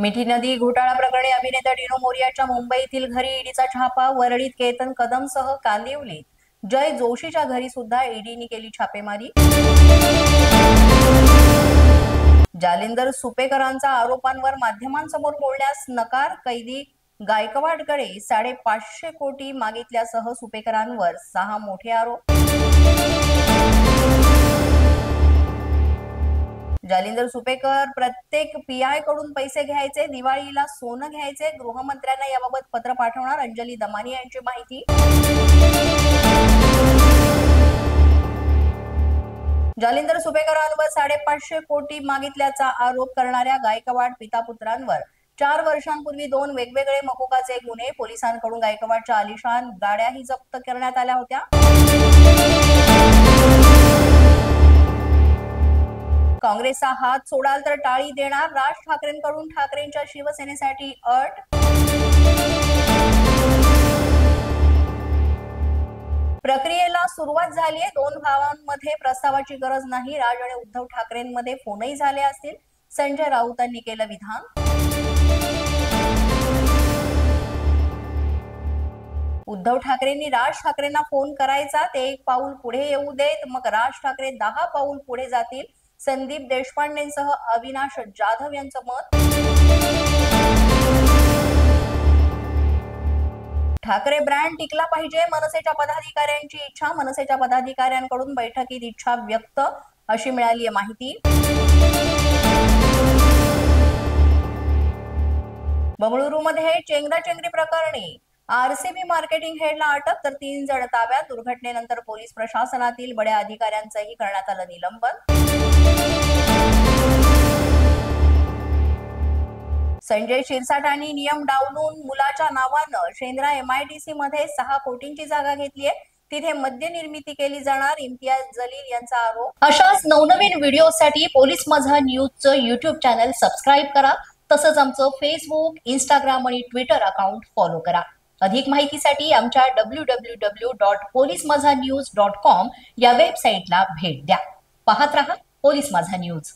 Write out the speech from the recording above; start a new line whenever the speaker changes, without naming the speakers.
मिठी नदी घोटाळा प्रकरणी अभिनेता डिनो मोरियाच्या मुंबईतील घरी ईडीचा छापा, वरळीत केतन कदमसह कांदिवलीत जय जोशीच्या घरी सुद्धा ईडीने केली छापेमारी। जालिंदर सुपेकरांचा आरोपांवर माध्यमांसमोर बोलण्यास नकार, कैदी गायकवाडकडे 550 कोटी मागितल्यासह सुपेकरांवर 6 मोठे आरोप। जालिंदर सुपेकर प्रत्येक पीआय कडून पैसे घ्यायचे, दिवाळीला सोनं घ्यायचे, गृहमंत्र्यांना याबाबत पत्र पाठवणार, अंजली दमानी यांची माहिती। जालिंदर सुपेकरांवर 550 कोटी मागितल्याचा आरोप करणाऱ्या गायकवाड पिता पुत्रांवर 4 वर्षांपूर्वी 2 वेगवेगळे मकोकाचे गुन्हे, पोलिसांकडून गायकवाडच्या आलिशान गाड्याही जप्त करण्यात आल्या होत्या। काँग्रेसचा हात सोडाल तर टाळी देणार, राज ठाकरेंकडून ठाकरेंच्या शिवसेनेसाठी अट। प्रक्रियेला सुरुवात झाली आहे, 2 भावांमध्ये प्रस्तावाची गरज नाही, राज आणि उद्धव ठाकरेंमध्ये फोनही झाले असतील, संजय राऊतांनी केलं विधान। उद्धव ठाकरेंनी राज ठाकरेंना फोन करायचा, ते 1 पाऊल पुढे येऊ देत, मग राज ठाकरे 10 पाऊल पुढे जातील, संदीप देशपांडेंसह अविनाश जाधव यांचं मत। ठाकरे ब्रँड टिकला पाहिजे, मनसेच्या पदाधिकाऱ्यांची इच्छा, मनसेच्या पदाधिकाऱ्यांकडून बैठकीत इच्छा व्यक्त अशी मिळाली आहे माहिती। बंगळुरूमध्ये चेंगराचेंगरी प्रकरणी आरसीबी मार्केटिंग हेडला अटक, तर 3 जण ताब्यात, दुर्घटनेनंतर पोलीस प्रशासनातील बड्या अधिकाऱ्यांचंही करण्यात आलं निलंबन। संजय शिरसाटांनी नियम डावलून मुलाच्या नावानं शेंद्रा MIDC मध्ये 6 कोटींची जागा घेतलीये, तिथे मद्य निर्मिती केली जाणार, इम्तियाज जलील यांचा आरोप। अशाच नवनवीन व्हिडिओसाठी पोलीस माझा न्यूजचं YouTube चॅनल सबस्क्राईब करा, तसंच आमचं फेसबुक, इंस्टाग्राम आणि ट्विटर अकाउंट फॉलो करा। अधिक माहितीसाठी आमच्या www.polismazhanews.com या वेबसाईटला भेट द्या। पाहत रहा पोलीस माझा न्यूज।